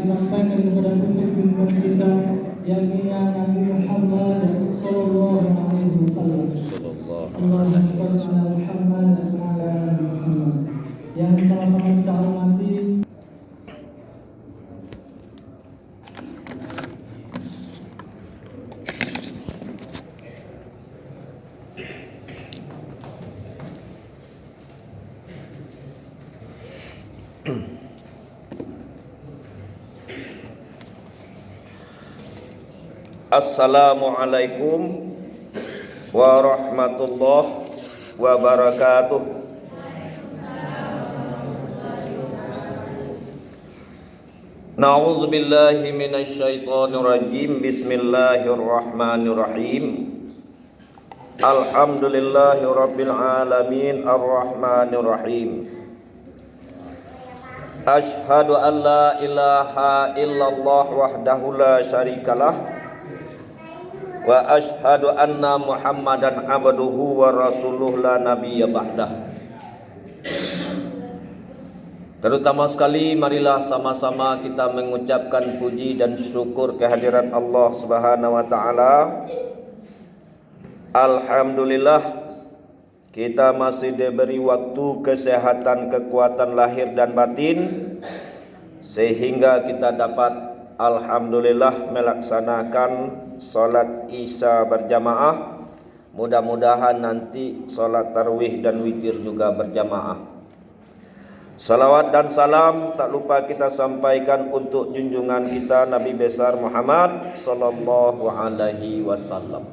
disampaikan kepada puncak junjungan kita yakni Nabi Muhammad sallallahu alaihi wasallam. Allahumma shalli ala Muhammad wa ala ali Muhammad. Yang sama-sama kita hormati, Assalamualaikum warahmatullahi wabarakatuh. Na'udzubillahi minasyaitonir rajim. Bismillahirrahmanirrahim. Alhamdulillahirabbil alamin arrahmanirrahim. Asyhadu an la ilaha illallah wahdahu la syarikalah wa asyhadu anna Muhammadan abduhu wa rasuluh la nabiyya ba'dah. Terutama sekali marilah sama-sama kita mengucapkan puji dan syukur kehadirat Allah Subhanahu wa taala. Alhamdulillah kita masih diberi waktu, kesehatan, kekuatan lahir dan batin sehingga kita dapat alhamdulillah melaksanakan salat Isya berjamaah. Mudah-mudahan nanti salat tarawih dan witir juga berjamaah. Salawat dan salam tak lupa kita sampaikan untuk junjungan kita Nabi besar Muhammad sallallahu alaihi wasallam.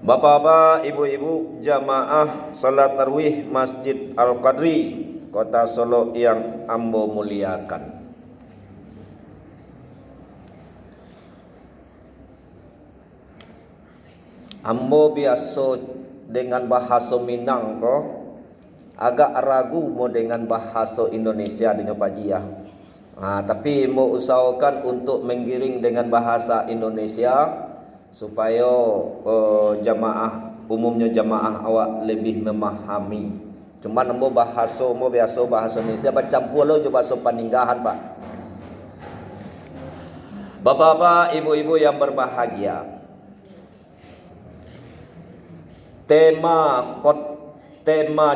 Bapak-bapak, ibu-ibu jamaah salat tarawih Masjid Al-Qadri Kota Solo yang ambo muliakan. Ambo biasa dengan bahasa Minang kok, agak ragu mau dengan bahasa Indonesia dengan Pajiah. Tapi mau usahakan untuk menggiring dengan bahasa Indonesia supaya jamaah umumnya jamaah awak lebih memahami. Cuman ambo biasa bahasa Indonesia bercampur lo bahasa Paninggahan, Pak. Bapak-bapak, ibu-ibu yang berbahagia. Tema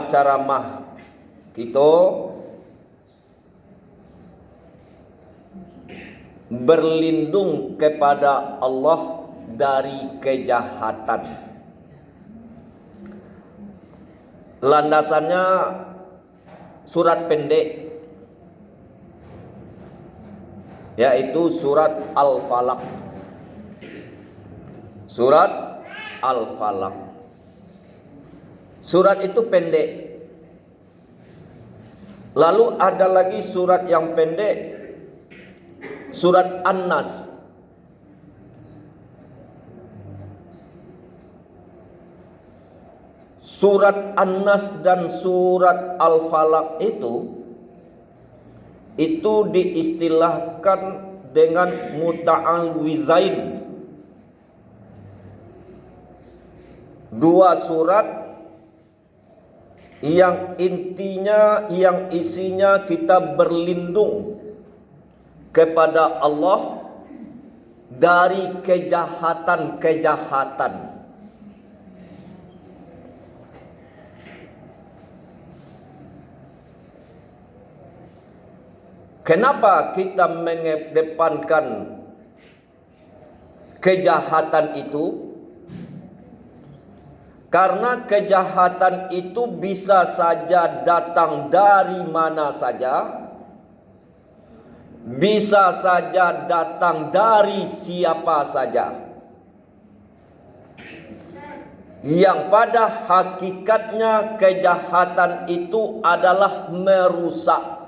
ceramah kita berlindung kepada Allah dari kejahatan. Landasannya surat pendek, yaitu surat Al-Falaq. Surat Al-Falaq. Surat itu pendek. Lalu ada lagi surat yang pendek, surat An-Nas. Surat An-Nas dan surat Al-Falaq itu diistilahkan dengan muta'awwizain. Dua surat yang intinya, yang isinya kita berlindung kepada Allah dari kejahatan-kejahatan. Kenapa kita mengedepankan kejahatan itu? Karena kejahatan itu bisa saja datang dari mana saja, bisa saja datang dari siapa saja, yang pada hakikatnya kejahatan itu adalah merusak.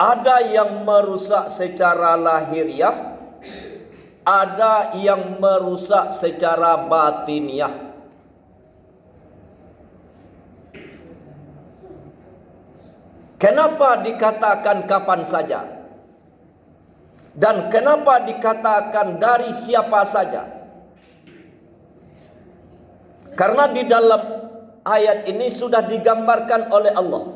Ada yang merusak secara lahiriah, ada yang merusak secara batiniah. Kenapa dikatakan kapan saja? Dan kenapa dikatakan dari siapa saja? Karena di dalam ayat ini sudah digambarkan oleh Allah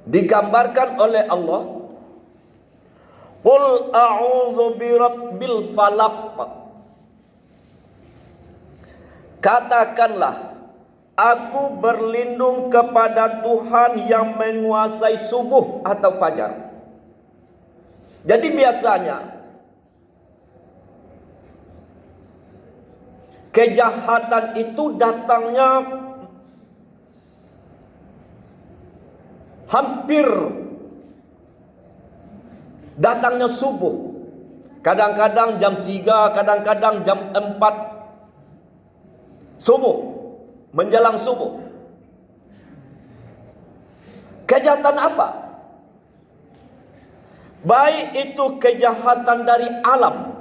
digambarkan oleh Allah, qul a'udzu birabbil falaq. Katakanlah, aku berlindung kepada Tuhan yang menguasai subuh atau fajar. Jadi biasanya kejahatan itu datangnya hampir datangnya subuh. Kadang-kadang jam 3, kadang-kadang jam 4 subuh, menjelang subuh. Kejahatan apa? Baik itu kejahatan dari alam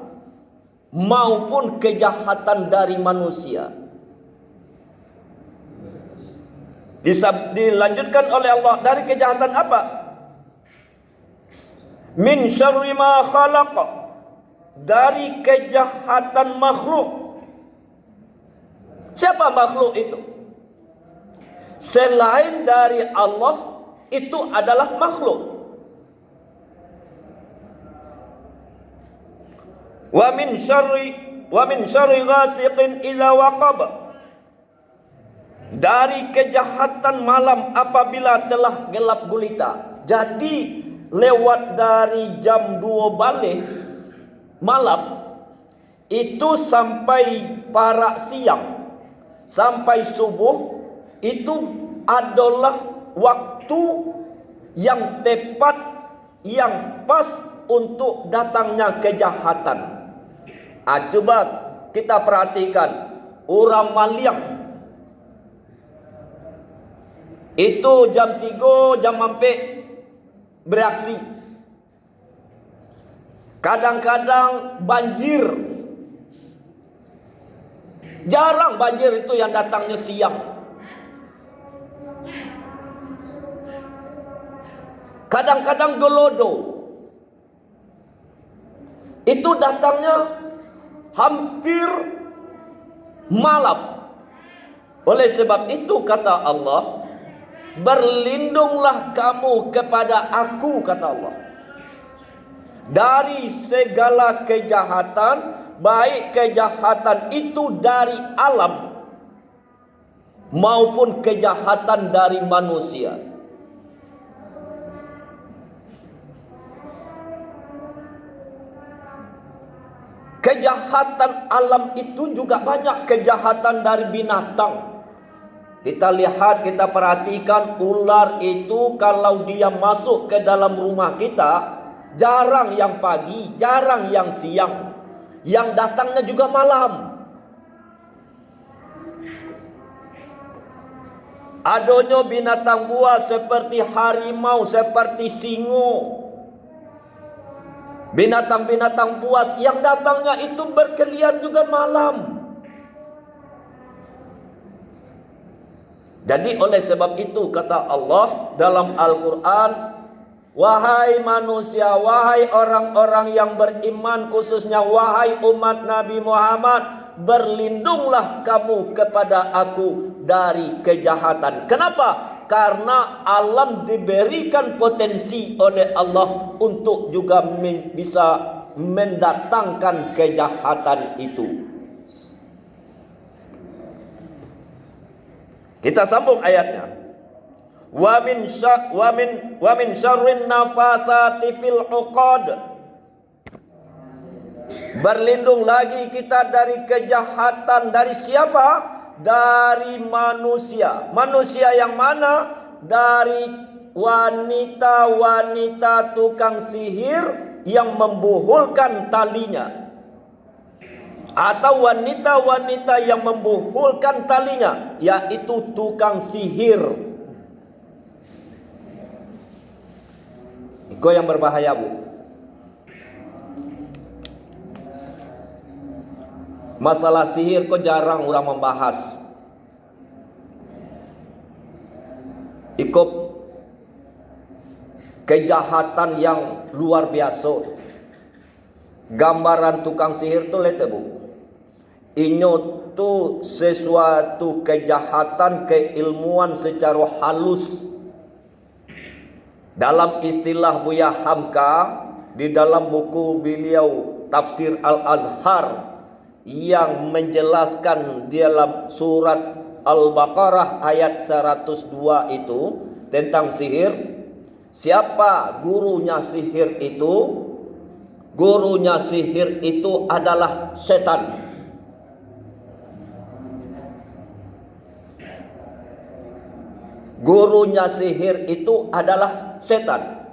maupun kejahatan dari manusia. Dilanjutkan oleh Allah, dari kejahatan apa? Min syarri ma khalaq, dari kejahatan makhluk. Siapa makhluk itu? Selain dari Allah, itu adalah makhluk. Wa min syarri ghasiqin idza waqab, dari kejahatan malam apabila telah gelap gulita. Jadi lewat dari jam 2 balik malam itu sampai parak siang, sampai subuh, itu adalah waktu yang tepat, yang pas untuk datangnya kejahatan. Coba kita perhatikan orang Maliang. Itu jam 3, jam 4 bereaksi. Kadang-kadang banjir. Jarang banjir itu yang datangnya siang. Kadang-kadang gelodo. Itu datangnya hampir malam. Oleh sebab itu kata Allah, berlindunglah kamu kepada aku, kata Allah, dari segala kejahatan, baik kejahatan itu dari alam maupun kejahatan dari manusia. Kejahatan alam itu juga banyak, kejahatan dari binatang. Kita lihat, kita perhatikan ular itu kalau dia masuk ke dalam rumah kita, jarang yang pagi, jarang yang siang. Yang datangnya juga malam. Adanya binatang buas seperti harimau, seperti singo. Binatang-binatang buas yang datangnya itu berkeliaran juga malam. Jadi oleh sebab itu kata Allah dalam Al-Quran, wahai manusia, wahai orang-orang yang beriman, khususnya wahai umat Nabi Muhammad, berlindunglah kamu kepada aku dari kejahatan. Kenapa? Karena alam diberikan potensi oleh Allah untuk juga bisa mendatangkan kejahatan itu. Kita sambung ayatnya. Wa min syarrin nafatsati fil 'uqad. Berlindung lagi kita dari kejahatan dari siapa? Dari manusia. Manusia yang mana? Dari wanita-wanita tukang sihir yang membuhulkan talinya, atau wanita-wanita yang membuhulkan talinya, yaitu tukang sihir. Itu yang berbahaya, Bu. Masalah sihir kok jarang orang membahas. Ikut kejahatan yang luar biasa. Gambaran tukang sihir tu lihat, Bu. Inyo tu sesuatu kejahatan, keilmuan secara halus. Dalam istilah Buya Hamka, di dalam buku beliau Tafsir Al-Azhar yang menjelaskan dalam surat Al-Baqarah ayat 102 itu tentang sihir. Siapa gurunya sihir itu? Gurunya sihir itu adalah setan. Gurunya sihir itu adalah setan.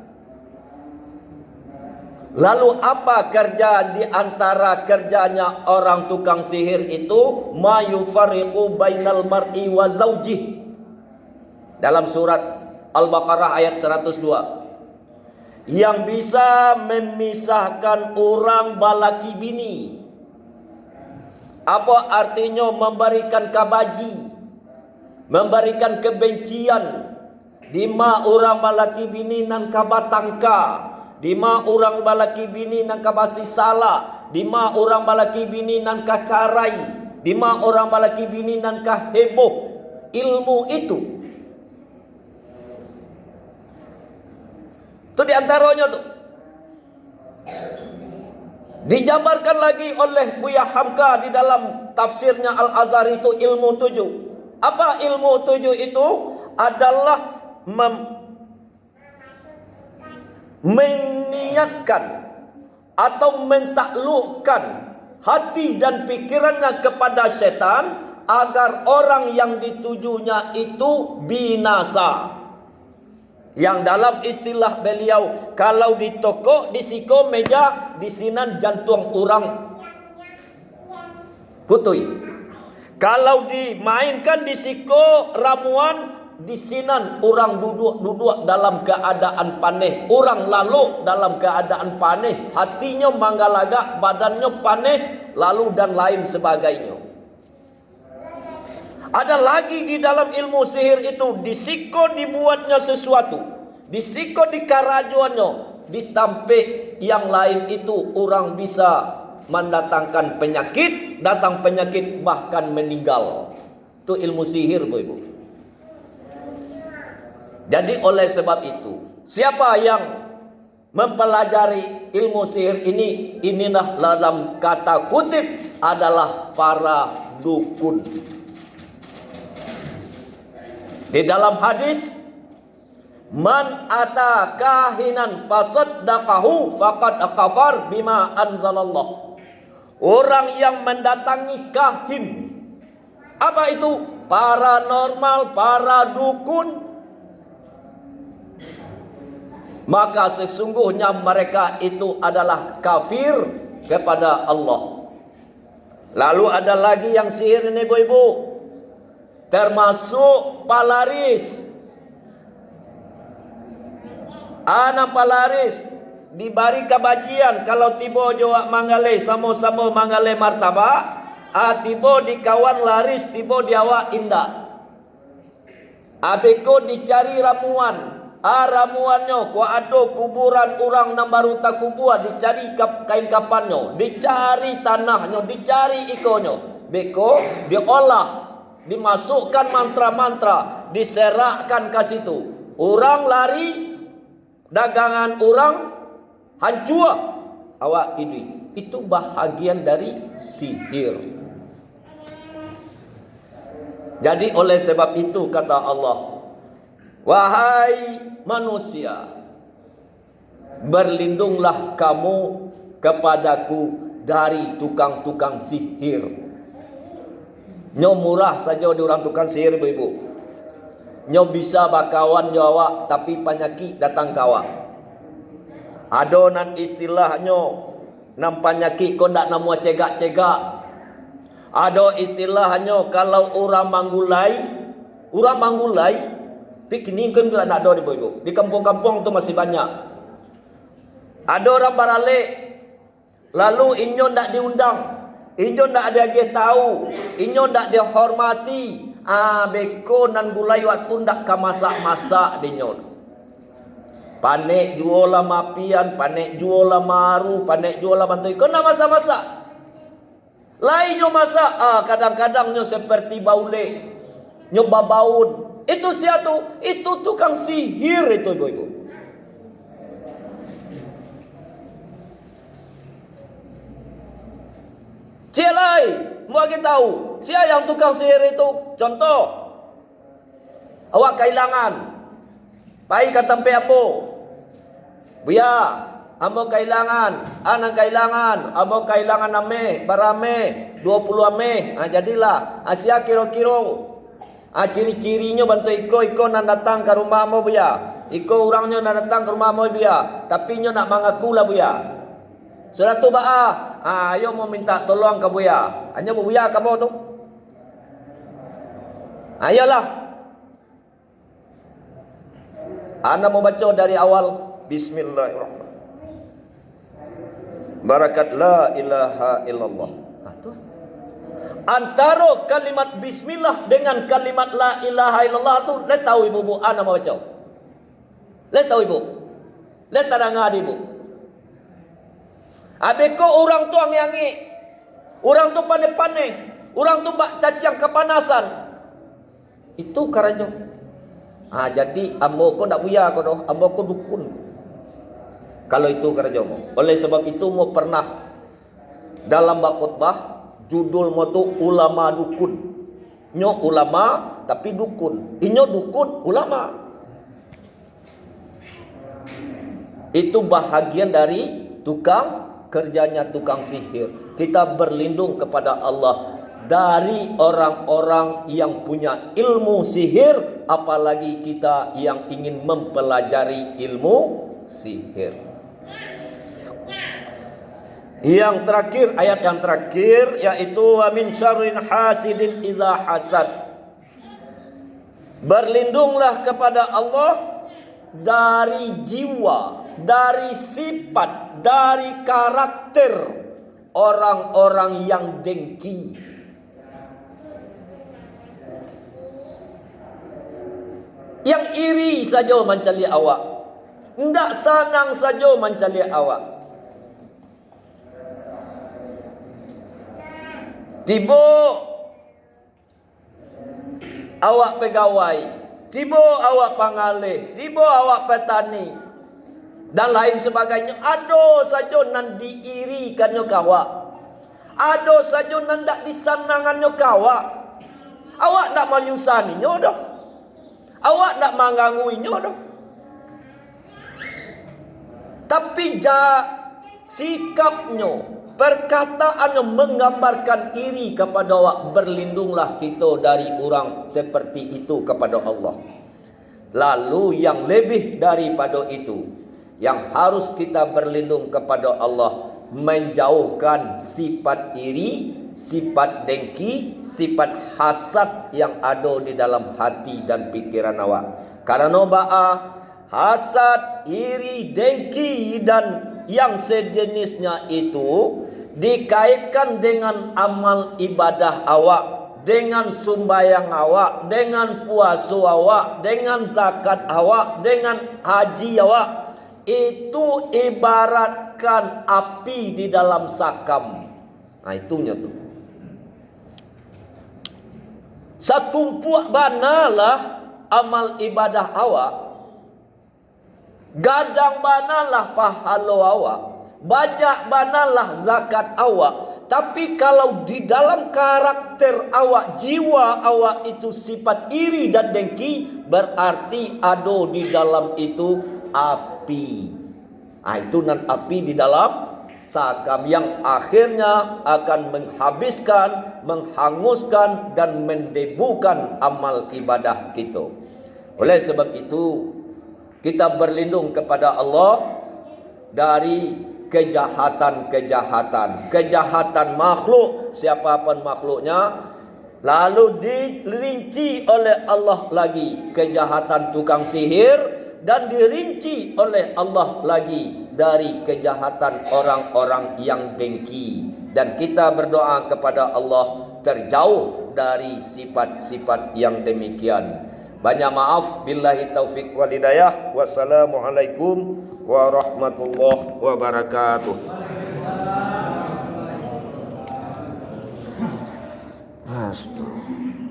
Lalu apa kerja di antara kerjanya orang tukang sihir itu? Ma yufariqu bainal mar'i wa zaujih. Dalam surat Al-Baqarah ayat 102. Yang bisa memisahkan orang balaki bini. Apa artinya memberikan kabaji, memberikan kebencian. Dima orang balaki bini nan kabatangka, dima orang balaki bini nan kabasi salah, dima orang balaki bini nan kacarai, dima orang balaki bini nan kaheboh. Ilmu itu di antaranya tuh dijabarkan lagi oleh Buya Hamka di dalam tafsirnya Al-Azhar itu ilmu 7. Apa ilmu 7 itu? Adalah meniatkan atau mentaklukkan hati dan pikirannya kepada setan agar orang yang ditujunya itu binasa. Yang dalam istilah beliau, kalau di toko, di siko meja, di sinan jantung orang kutui. Kalau dimainkan di siko ramuan, di sinan orang duduk dalam keadaan paneh. Orang lalu dalam keadaan paneh, hatinya manggalaga, badannya paneh, lalu dan lain sebagainya. Ada lagi di dalam ilmu sihir itu, disiko dibuatnya sesuatu, disiko dikarajuannya, ditampik yang lain itu orang bisa mendatangkan penyakit, datang penyakit bahkan meninggal. Itu ilmu sihir, Bu Ibu. Jadi oleh sebab itu, siapa yang mempelajari ilmu sihir ini, inilah dalam kata kutip adalah para dukun. Di dalam hadis, man ata kahinan fasaddaqahu faqad kafar bima anzalallah. Orang yang mendatangi kahin, apa itu? Paranormal, para dukun, maka sesungguhnya mereka itu adalah kafir kepada Allah. Lalu ada lagi yang sihir ini, ibu-ibu, termasuk palaris. Anak palaris diberi kabajian kalau tiba jawab mangale sama-sama mangale martabak, tiba di kawan laris, tiba di awak indah. Abeko dicari ramuan, ramuannya ko ado kuburan orang nambaru takubua, dicari kain kapannya, dicari tanahnya, dicari ikonnya. Beko diolah, dimasukkan mantra-mantra, diserakkan ke situ. Orang lari, dagangan orang hancur, awak duit. Itu bahagian dari sihir. Jadi oleh sebab itu kata Allah, wahai manusia, berlindunglah kamu kepadaku dari tukang-tukang sihir. Nyo murah saja di orang tukang sihir, ibu-ibu. Nyo bisa bakawan jawab, tapi penyakit datang kawa. Ada nan istilahnya, nam penyakit kau ndak namu cegak-cegak. Ada istilahnya kalau orang manggulai, piknik kan tidak ada, ibu-ibu. Di kampung-kampung tu masih banyak. Ada orang barale, lalu inyo ndak diundang. Inyo ndak ada yang tahu, inyo ndak dihormati. Beko nan gulai waktu ndak ka masak-masak dinyo. Panek juola mapian, panek juola maru, panek juola bantui. Kena masak-masak. Lainnya masak, kadang-kadang nyo seperti baule, nyo babaun. Itu siatu, itu tukang sihir itu, ibu-ibu. Cialai, mau bagi tahu, siapa yang tukang sihir itu? Contoh, awak kehilangan, pai kata tempe ambo, buya, ambo kehilangan, anak kehilangan, ambo kehilangan ame, barame, 20 ame, jadilah, asia kiro-kiro. Ciri-cirinya bantu iko nak datang ke rumah mo buya. Iko orangnya nak datang ke rumah mo buya. Tapi nyo nak mengaku lah buya. Sudah tu ayo mau minta tolong ke buya. Hanya buya kamu tu. Ayolah. Anda mau baca dari awal. Bismillahirrahmanirrahim. Barakat la ilaha illallah. Tu. Antara kalimat bismillah dengan kalimat la ilaha illallah tu, le tahu ibu ana mau baca. Le tahu ibu. Le tarangad ibu. Abeko orang tu angi-angi. Orang tu pandai-pandai. Orang tu bak cacing kepanasan. Itu karanyo. Jadi ambo ko ndak buya ko doh, ambo ko dukun. Kalau itu karanyo mo. Oleh sebab itu mo pernah dalam bab khutbah judul mo tu ulama dukun. Nyo ulama tapi dukun. Inyo dukun ulama. Itu bahagian dari kerjanya tukang sihir. Kita berlindung kepada Allah dari orang-orang yang punya ilmu sihir, apalagi kita yang ingin mempelajari ilmu sihir. Yang terakhir, ayat yang terakhir yaitu wa min syarrin hasidin iza hasad. Berlindunglah kepada Allah dari jiwa, dari sifat, dari karakter orang-orang yang dengki. Yang iri saja mencari awak, ndak senang saja mencari awak. Tiba awak pegawai, tiba awak pangalih, tiba awak petani dan lain sebagainya. Ada saja nan diirikannya kawak, ada saja nan tak disanangannya kawak. Awak nak menyusaninya dah, awak nak menggangguinya dah. Tapi sikapnya, perkataannya menggambarkan iri kepada awak. Berlindunglah kita dari orang seperti itu kepada Allah. Lalu yang lebih daripada itu, yang harus kita berlindung kepada Allah, menjauhkan sifat iri, sifat dengki, sifat hasad yang ada di dalam hati dan pikiran awak. Karena hasad, iri, dengki dan yang sejenisnya itu dikaitkan dengan amal ibadah awak, dengan sumbayang awak, dengan puasa awak, dengan zakat awak, dengan haji awak. Itu ibaratkan api di dalam sakam. Itunya tuh. Satumpuk banalah amal ibadah awak, gadang banalah pahala awak, banyak banalah zakat awak. Tapi kalau di dalam karakter awak, jiwa awak itu sifat iri dan dengki, berarti ada di dalam itu api. Itu nan api di dalam sakam yang akhirnya akan menghabiskan, menghanguskan dan mendebukan amal ibadah kita. Oleh sebab itu, kita berlindung kepada Allah dari kejahatan makhluk, siapapun makhluknya. Lalu dirinci oleh Allah lagi kejahatan tukang sihir, dan dirinci oleh Allah lagi dari kejahatan orang-orang yang dengki. Dan kita berdoa kepada Allah terjauh dari sifat-sifat yang demikian. Banyak maaf, billahi taufik wal hidayah. Wassalamualaikum warahmatullahi wabarakatuh. Astagfirullah.